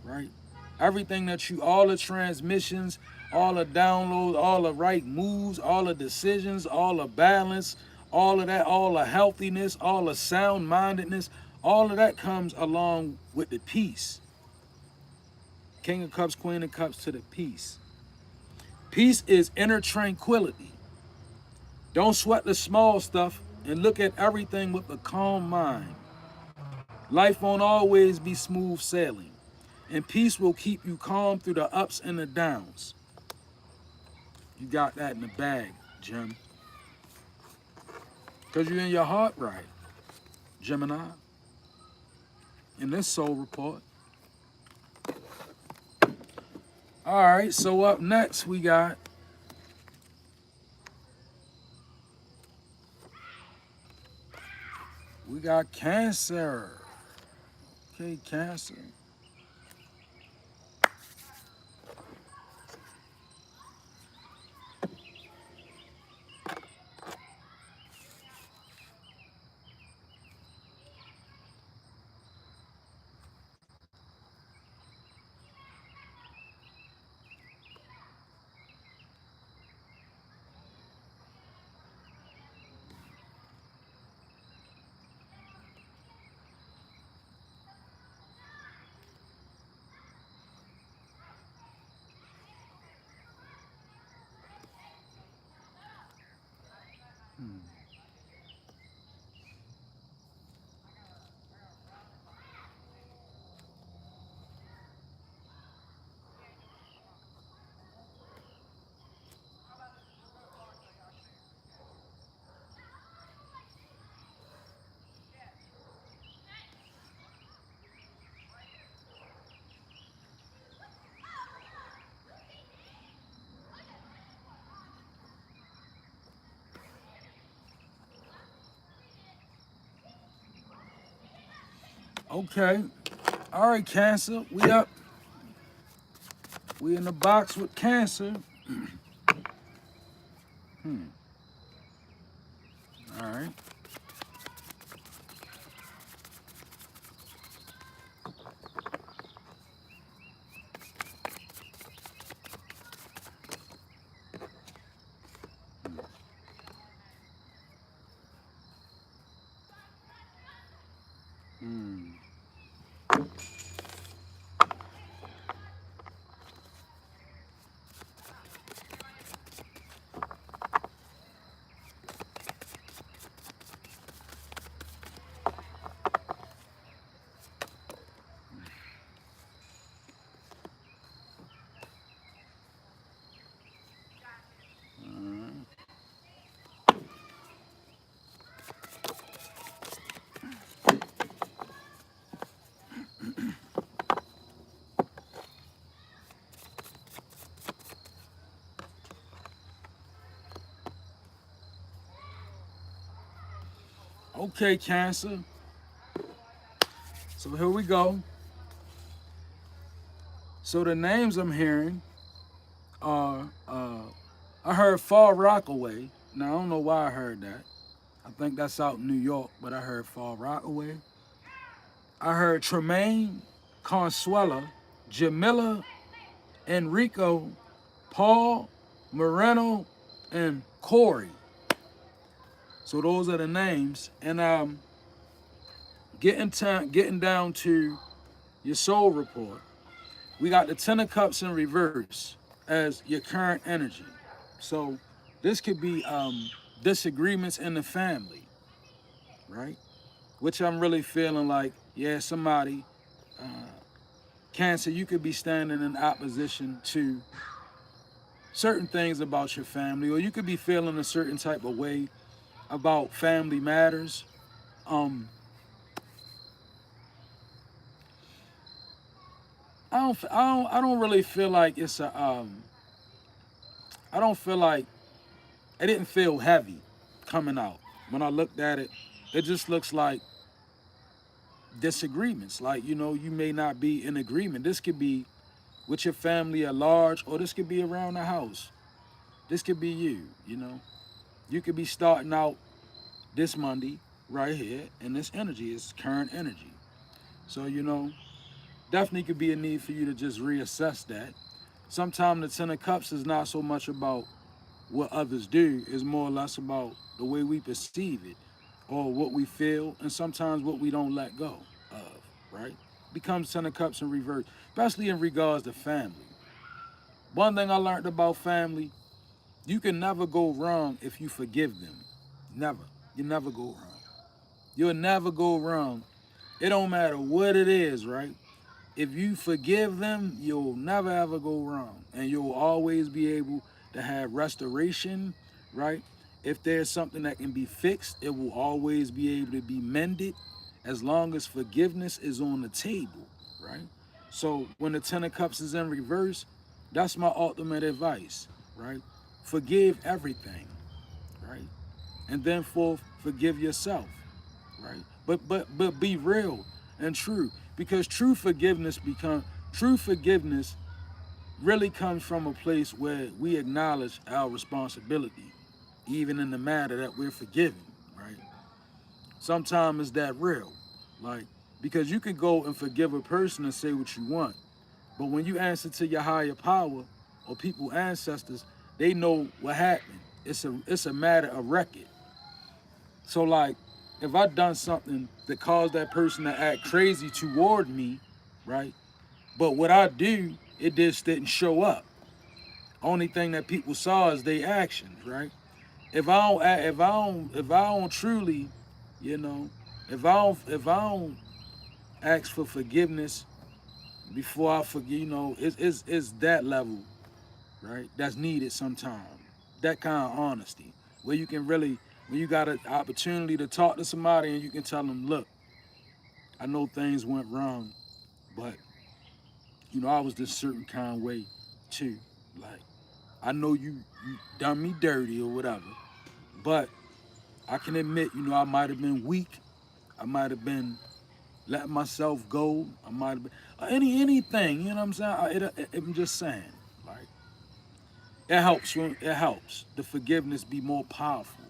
right? Everything that all the transmissions, all the downloads, all the right moves, all the decisions, all the balance, all of that, all the healthiness, all the sound-mindedness, all of that comes along with the peace. King of Cups, Queen of Cups to the peace. Peace is inner tranquility. Don't sweat the small stuff and look at everything with a calm mind. Life won't always be smooth sailing, and peace will keep you calm through the ups and the downs. You got that in the bag, Jim. Because you're in your heart right, Gemini. In this soul report. All right, so up next we got Cancer. Okay, Cancer. Okay. All right, Cancer. We up. We in the box with Cancer. All right. Hmm. Okay, Cancer. So here we go. So the names I'm hearing are, I heard Far Rockaway. Now, I don't know why I heard that. I think that's out in New York, but I heard Far Rockaway. I heard Tremaine, Consuela, Jamila, Enrico, Paul, Moreno, and Corey. So those are the names. And getting down to your soul report. We got the Ten of Cups in reverse as your current energy. So this could be disagreements in the family, right? Which I'm really feeling like, yeah, somebody, Cancer, you could be standing in opposition to certain things about your family, or you could be feeling a certain type of way about family matters. Um, I don't really feel like it's a, I don't feel like, it didn't feel heavy coming out. When I looked at it, it just looks like disagreements. Like, you may not be in agreement. This could be with your family at large, or this could be around the house. This could be you. You could be starting out this Monday right here, and this energy is current energy. So, definitely could be a need for you to just reassess that. Sometimes the Ten of Cups is not so much about what others do, it's more or less about the way we perceive it, or what we feel, and sometimes what we don't let go of, right? Becomes Ten of Cups in reverse, especially in regards to family. One thing I learned about family, you can never go wrong if you forgive them. Never. You never go wrong. You'll never go wrong. It don't matter what it is, right? If you forgive them, you'll never ever go wrong. And you'll always be able to have restoration, right? If there's something that can be fixed, it will always be able to be mended as long as forgiveness is on the table, right? So when the Ten of Cups is in reverse, that's my ultimate advice, right? Forgive everything, right? And then forgive yourself, right? But be real and true, because true forgiveness really comes from a place where we acknowledge our responsibility, even in the matter that we're forgiving, right? Sometimes it's that real, like, because you can go and forgive a person and say what you want, but when you answer to your higher power or people ancestors, they know what happened. It's a matter of record. So like, if I done something that caused that person to act crazy toward me, right? But what I do, it just didn't show up. Only thing that people saw is their actions, right? If I don't truly, you know, if I don't ask for forgiveness before I forgive, it's that level, right? That's needed sometimes. That kind of honesty, where you can really, when you got an opportunity to talk to somebody and you can tell them, look, I know things went wrong, but I was this certain kind of way too. Like, I know you done me dirty or whatever, but I can admit, I might have been weak. I might have been letting myself go. I might have been anything. You know what I'm saying? I'm just saying, like it helps. It helps the forgiveness be more powerful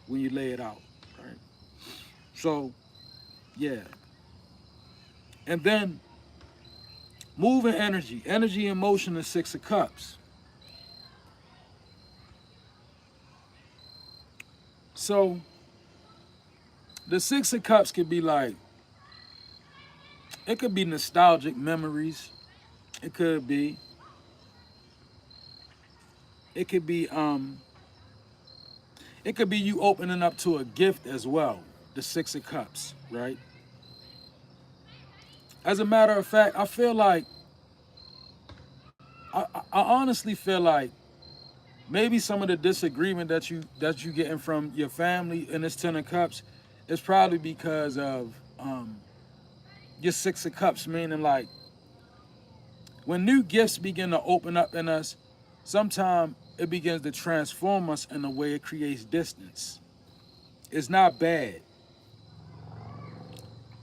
when you lay it out, right? So yeah, and then moving energy and motion, the Six of Cups. So the Six of Cups could be like, it could be nostalgic memories. It could be. It could be it could be you opening up to a gift as well. The Six of Cups, right? As a matter of fact, I feel like I honestly feel like maybe some of the disagreement that you getting from your family in this Ten of Cups is probably because of your Six of Cups, meaning like when new gifts begin to open up in us, sometimes it begins to transform us in a way it creates distance. It's not bad.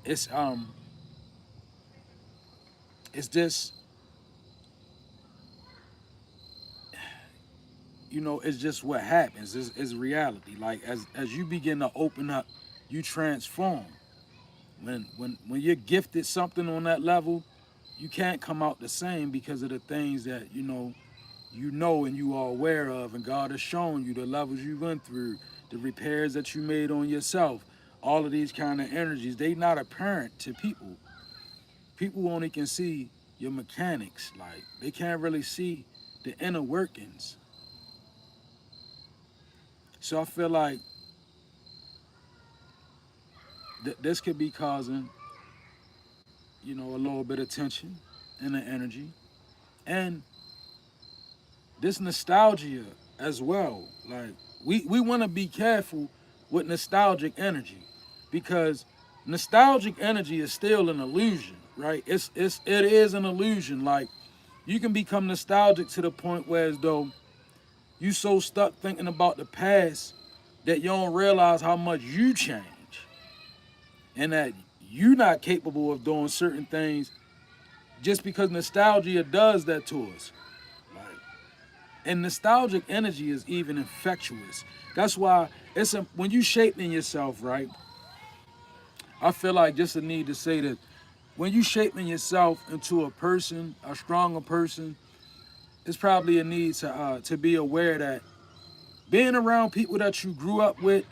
It's it's just, it's just what happens. It's reality. Like as you begin to open up, you transform. When you're gifted something on that level, you can't come out the same because of the things that and you are aware of, and God has shown you the levels you went through, the repairs that you made on yourself. All of these kind of energies, they not apparent to people. People only can see your mechanics. Like they can't really see the inner workings. So I feel like this could be causing, a little bit of tension in the energy. And this nostalgia as well. Like we want to be careful with nostalgic energy because nostalgic energy is still an illusion, right? It is an illusion. Like you can become nostalgic to the point where as though you so stuck thinking about the past that you don't realize how much you change and that you're not capable of doing certain things just because nostalgia does that to us. Like, and nostalgic energy is even infectious. That's why when you shaping yourself, right? I feel like just a need to say that when you shaping yourself into a person, a stronger person, it's probably a need to be aware that being around people that you grew up with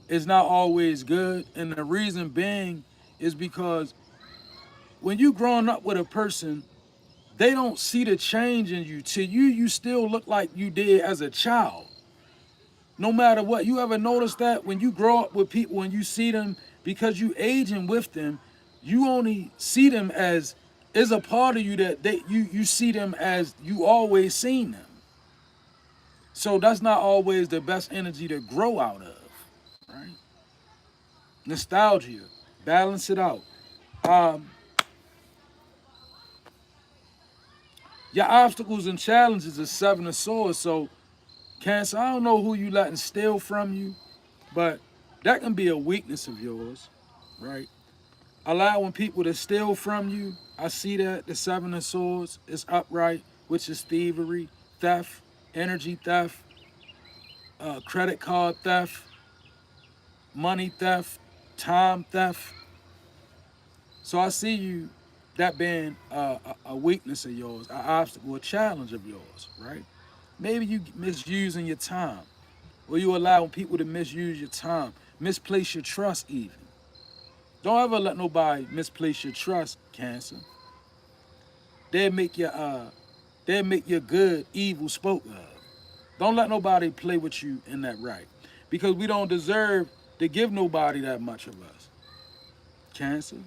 is not always good. And the reason being is because when you growing up with a person, they don't see the change in you. To you, you still look like you did as a child. No matter what, you ever notice that when you grow up with people and you see them, because you aging with them, you only see them as is a part of you that you see them as you always seen them. So that's not always the best energy to grow out of, right? Nostalgia, balance it out. Um, your obstacles and challenges are Seven of Swords. So Cancer, I don't know who you letting steal from you, but that can be a weakness of yours, right? Allowing people to steal from you. I see that the Seven of Swords is upright, which is thievery, theft, energy theft, credit card theft, money theft, time theft. So I see you that being a weakness of yours, an obstacle, a challenge of yours, right? Maybe you misusing your time, or you allowing people to misuse your time, misplace your trust even. Don't ever let nobody misplace your trust, Cancer. They'll make your good evil spoke of. Don't let nobody play with you in that right. Because we don't deserve to give nobody that much of us. Cancer.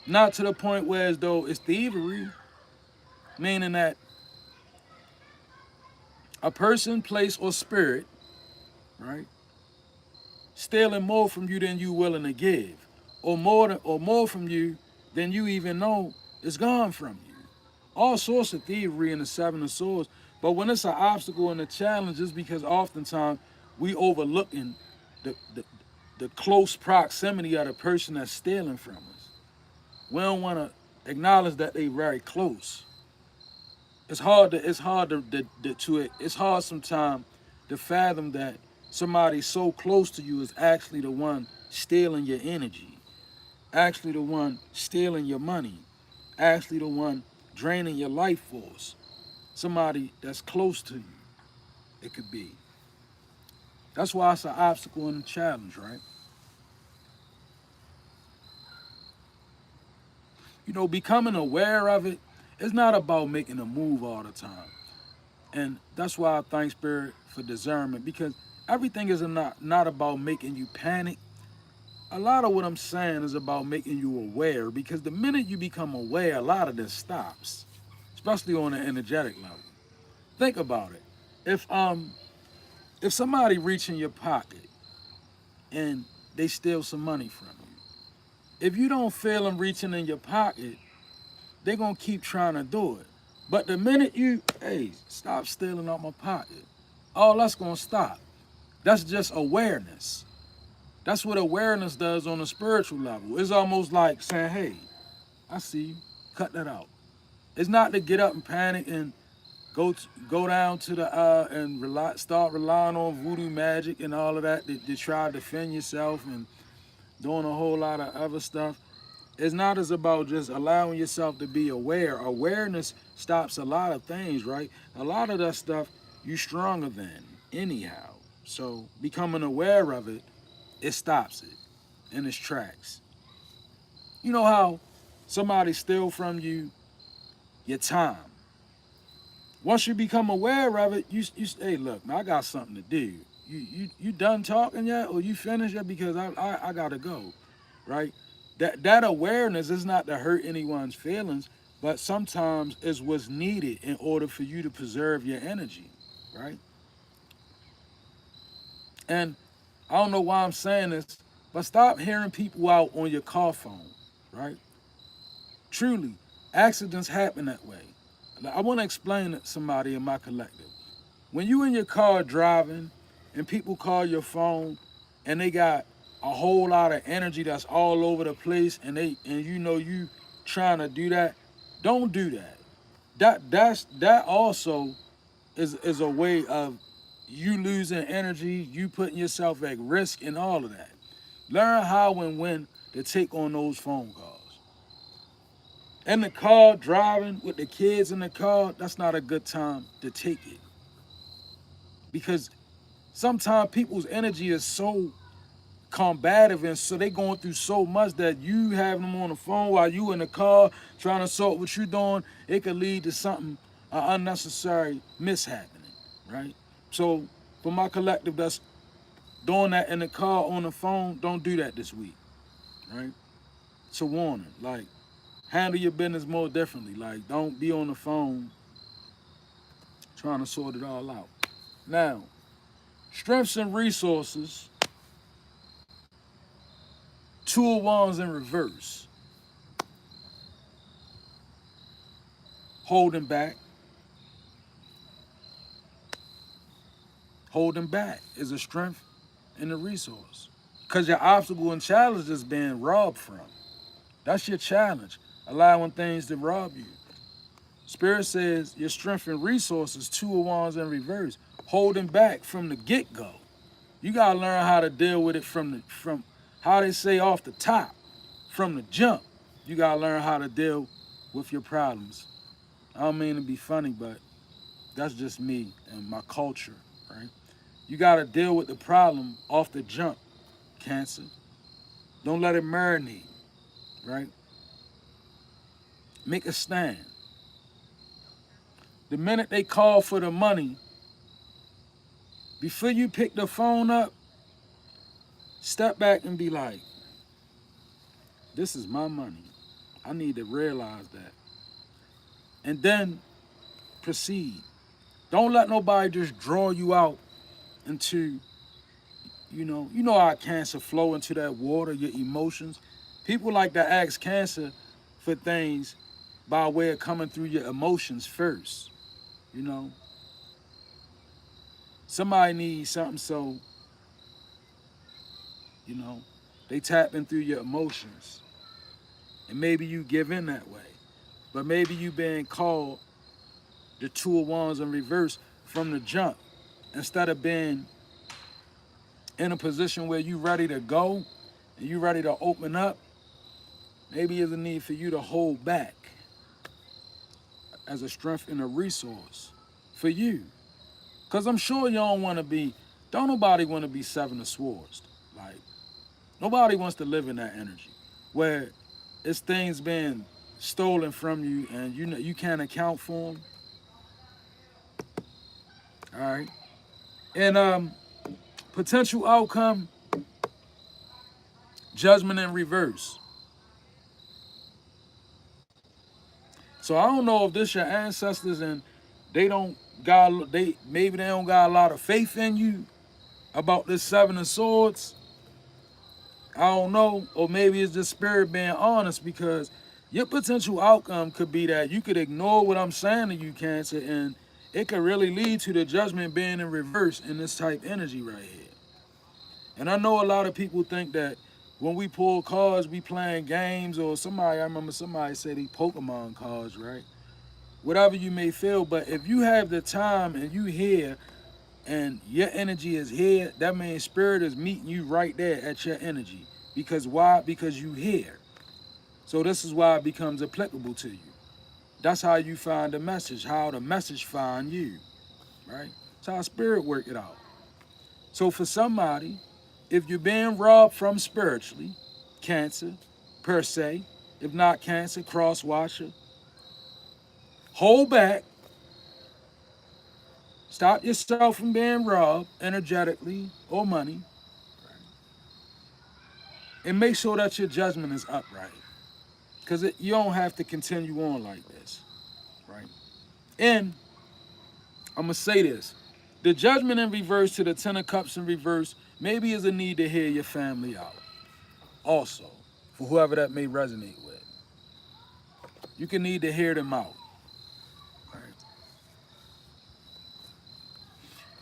Not to the point where as though it's thievery, meaning that a person, place, or spirit, right, stealing more from you than you willing to give, or more from you than you even know is gone from you. All sorts of thievery in the Seven of Swords. But when it's an obstacle and a challenge, it's because oftentimes we overlooking the, the, the close proximity of the person that's stealing from us. We don't want to acknowledge that they very close. It's hard sometimes to fathom that somebody so close to you is actually the one stealing your energy, actually the one stealing your money, actually the one draining your life force. Somebody that's close to you, it could be. That's why it's an obstacle and a challenge, right? Becoming aware of it, it's not about making a move all the time. And that's why I thank Spirit for discernment, because everything is not about making you panic. A lot of what I'm saying is about making you aware, because the minute you become aware, a lot of this stops, especially on an energetic level. Think about it. If somebody reach in your pocket and they steal some money from you, if you don't feel them reaching in your pocket, they're gonna keep trying to do it. But the minute hey, stop stealing out my pocket, all that's gonna stop. That's just awareness. That's what awareness does on a spiritual level. It's almost like saying, hey, I see you, cut that out. It's not to get up and panic and go down to the and start relying on voodoo magic and all of that to try to defend yourself and doing a whole lot of other stuff. It's not as about just allowing yourself to be aware. Awareness stops a lot of things, right? A lot of that stuff you stronger than anyhow. So becoming aware of it, it stops it in its tracks. You know how somebody steal from you your time. Once you become aware of it, you hey, look, man, I got something to do. You done talking yet, or you finished yet? Because I gotta go, right? That awareness is not to hurt anyone's feelings, but sometimes is what's needed in order for you to preserve your energy, right? And I don't know why I'm saying this, but stop hearing people out on your car phone, right? Truly, accidents happen that way. I want to explain it to somebody in my collective. When you in your car driving and people call your phone and they got a whole lot of energy that's all over the place and you trying to do that, don't do that. That also is a way of you losing energy, you putting yourself at risk and all of that. Learn how and when to take on those phone calls. In the car, driving with the kids in the car, that's not a good time to take it. Because sometimes people's energy is so combative and so they going through so much that you having them on the phone while you in the car trying to sort what you doing, it could lead to something unnecessary mishappening, right? So for my collective that's doing that in the car on the phone, don't do that this week, right? It's a warning. Like, handle your business more differently. Like, don't be on the phone trying to sort it all out. Now, strengths and resources, two of wands in reverse. Holding back. Holding back is a strength and a resource. Because your obstacle and challenge is being robbed from. That's your challenge, allowing things to rob you. Spirit says your strength and resources, two of wands in reverse, holding back from the get-go. You gotta learn how to deal with it from how they say off the top, from the jump. You gotta learn how to deal with your problems. I don't mean to be funny, but that's just me and my culture, right? You gotta deal with the problem off the jump, Cancer. Don't let it marinate, right? Make a stand. The minute they call for the money, before you pick the phone up, step back and be like, this is my money. I need to realize that. And then proceed. Don't let nobody just draw you out into, you know how Cancer flow into that water, your emotions. People like to ask Cancer for things by way of coming through your emotions first, you know. Somebody needs something, so, you know, they tap in through your emotions. And maybe you give in that way. But maybe you being called the Two of Wands in reverse from the jump. Instead of being in a position where you ready to go and you ready to open up, maybe there's a need for you to hold back as a strength and a resource for you. Because I'm sure you don't nobody want to be Seven of Swords. Like, nobody wants to live in that energy where it's things being stolen from you and you can't account for them. All right. And potential outcome, Judgment in reverse. So I don't know if this your ancestors and maybe they don't got a lot of faith in you about this Seven of Swords. I don't know. Or maybe it's just spirit being honest, because your potential outcome could be that you could ignore what I'm saying to you, Cancer, and it could really lead to the Judgment being in reverse in this type energy right here. And I know a lot of people think that when we pull cards, we playing games, or I remember somebody said they Pokemon cards, right? Whatever you may feel, but if you have the time and you here and your energy is here, that means spirit is meeting you right there at your energy. Because why? Because you here. So this is why it becomes applicable to you. That's how you find the message, how the message find you, right? That's how spirit work it out. So for somebody, if you're being robbed from spiritually, Cancer, per se, if not Cancer, cross watcher, hold back. Stop yourself from being robbed energetically or money, and make sure that your judgment is upright. Because you don't have to continue on like this, right? And I'm going to say this. The Judgment in reverse to the Ten of Cups in reverse maybe is a need to hear your family out. Also, for whoever that may resonate with. You can need to hear them out. All right,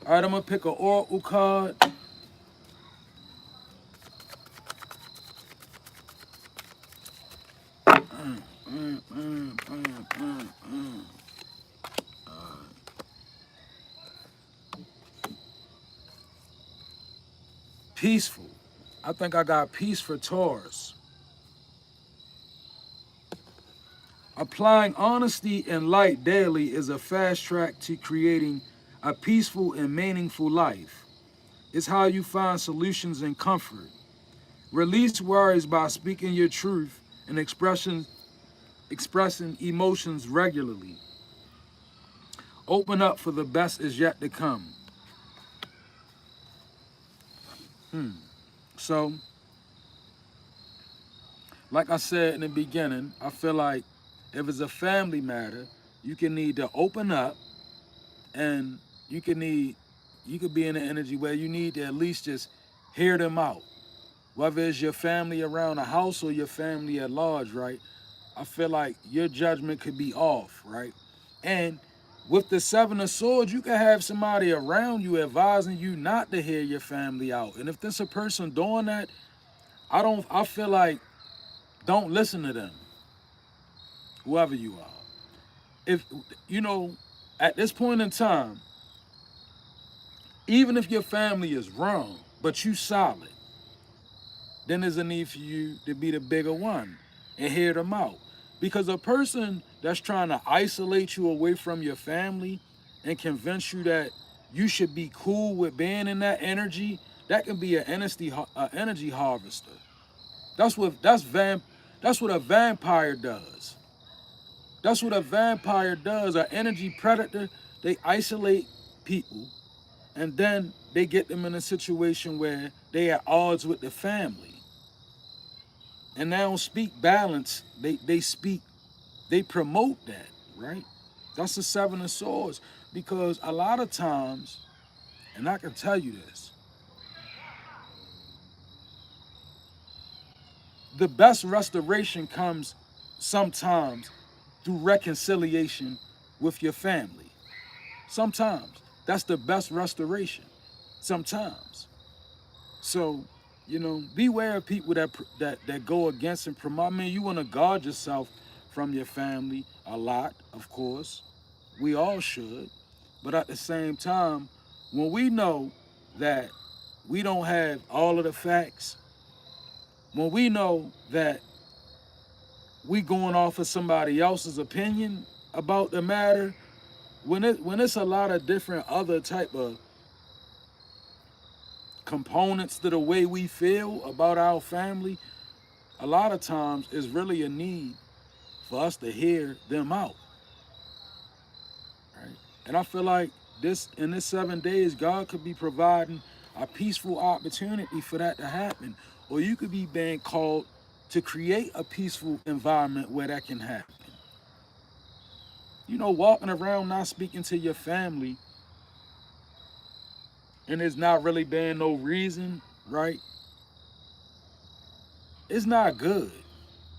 all right, I'm going to pick an oracle card. Peaceful. I think I got peace for Taurus. Applying honesty and light daily is a fast track to creating a peaceful and meaningful life. It's how you find solutions and comfort. Release worries by speaking your truth and expressing emotions regularly. Open up, for the best is yet to come. So, like I said in the beginning, I feel like if it's a family matter, you can need to open up, and you could be in an energy where you need to at least just hear them out. Whether it's your family around the house or your family at large, right? I feel like your judgment could be off, right? And with the Seven of Swords, you can have somebody around you advising you not to hear your family out. And if there's a person doing that, I feel like don't listen to them, whoever you are. If, you know, at this point in time, even if your family is wrong, but you solid, then there's a need for you to be the bigger one and hear them out. Because a person that's trying to isolate you away from your family and convince you that you should be cool with being in that energy, that can be an energy harvester. That's what a vampire does. That's what a vampire does. An energy predator, they isolate people, and then they get them in a situation where they are at odds with the family. And they don't speak balance. They promote that, right? That's the Seven of Swords. Because a lot of times, and I can tell you this, the best restoration comes sometimes through reconciliation with your family. Sometimes. That's the best restoration. Sometimes. So You know, beware of people that go against and promote. I mean, you want to guard yourself from your family a lot, of course. We all should. But at the same time, when we know that we don't have all of the facts, when we know that we going off of somebody else's opinion about the matter, when it's a lot of different other type of components to the way we feel about our family, a lot of times it's really a need for us to hear them out, right? And I feel like this in this 7 days, God could be providing a peaceful opportunity for that to happen, or you could be being called to create a peaceful environment where that can happen. You know, walking around not speaking to your family and there's not really been no reason, right? It's not good,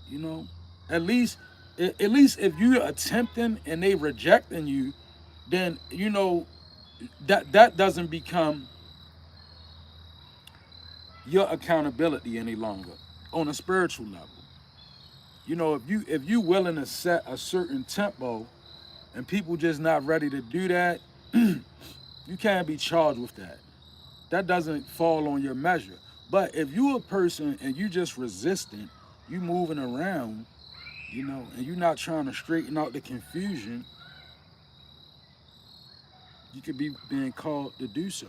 you know. At least, at least if you're attempting and they rejecting you, then you know that doesn't become your accountability any longer on a spiritual level. You know, if you willing to set a certain tempo and people just not ready to do that, you can't be charged with that. That doesn't fall on your measure. But if you a person and you just resistant, you moving around, you know, and you're not trying to straighten out the confusion, you could be being called to do so.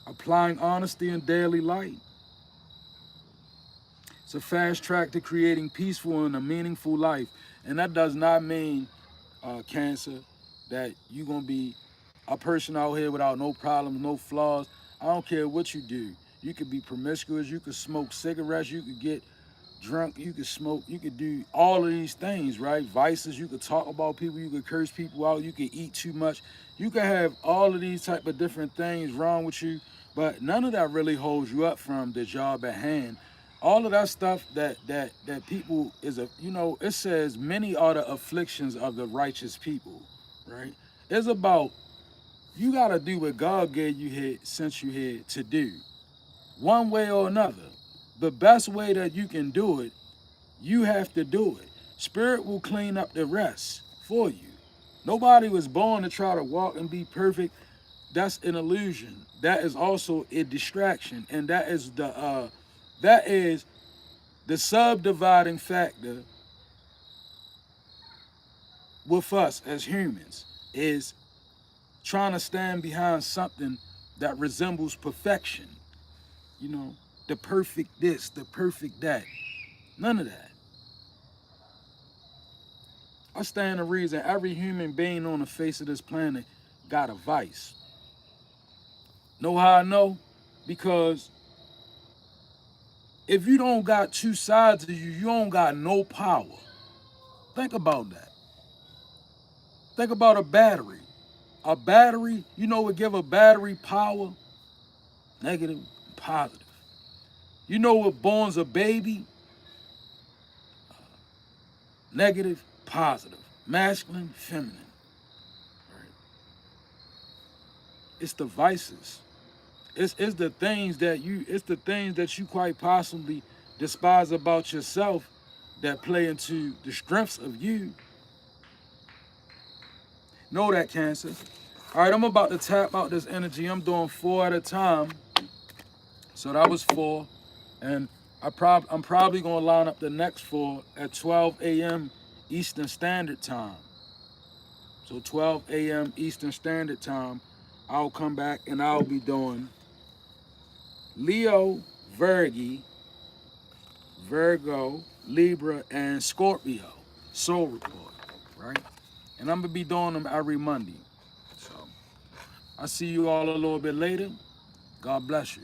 Applying honesty in daily life. It's a fast track to creating peaceful and a meaningful life. And that does not mean, Cancer, that you're going to be a person out here without no problems, no flaws. I don't care what you do. You could be promiscuous, you could smoke cigarettes, you could get drunk, you could smoke, you could do all of these things, right? Vices, you could talk about people, you could curse people out, you could eat too much. You could have all of these type of different things wrong with you, but none of that really holds you up from the job at hand. All of that stuff that people is a, you know, it says many are the afflictions of the righteous people, right? It's about you gotta do what God gave you here, sent you here to do, one way or another. The best way that you can do it, you have to do it. Spirit will clean up the rest for you. Nobody was born to try to walk and be perfect. That's an illusion. That is also a distraction, and that is the subdividing factor with us as humans is trying to stand behind something that resembles perfection. You know, the perfect this, the perfect that. None of that. I stand to reason every human being on the face of this planet got a vice. Know how I know? Because if you don't got two sides of you, you don't got no power. Think about that. Think about a battery. A battery, you know what give a battery power? Negative, positive. You know what borns a baby? Negative, positive. Masculine, feminine. Right? It's the vices. It's the things that you quite possibly despise about yourself that play into the strengths of you. Know that, Cancer. All right, I'm about to tap out this energy. I'm doing 4 at a time. So that was 4. And I'm probably going to line up the next 4 at 12 a.m. Eastern Standard Time. So 12 a.m. Eastern Standard Time, I'll come back and I'll be doing Leo, Virgo, Libra, and Scorpio soul report, right? And I'm going to be doing them every Monday. So I'll see you all a little bit later. God bless you.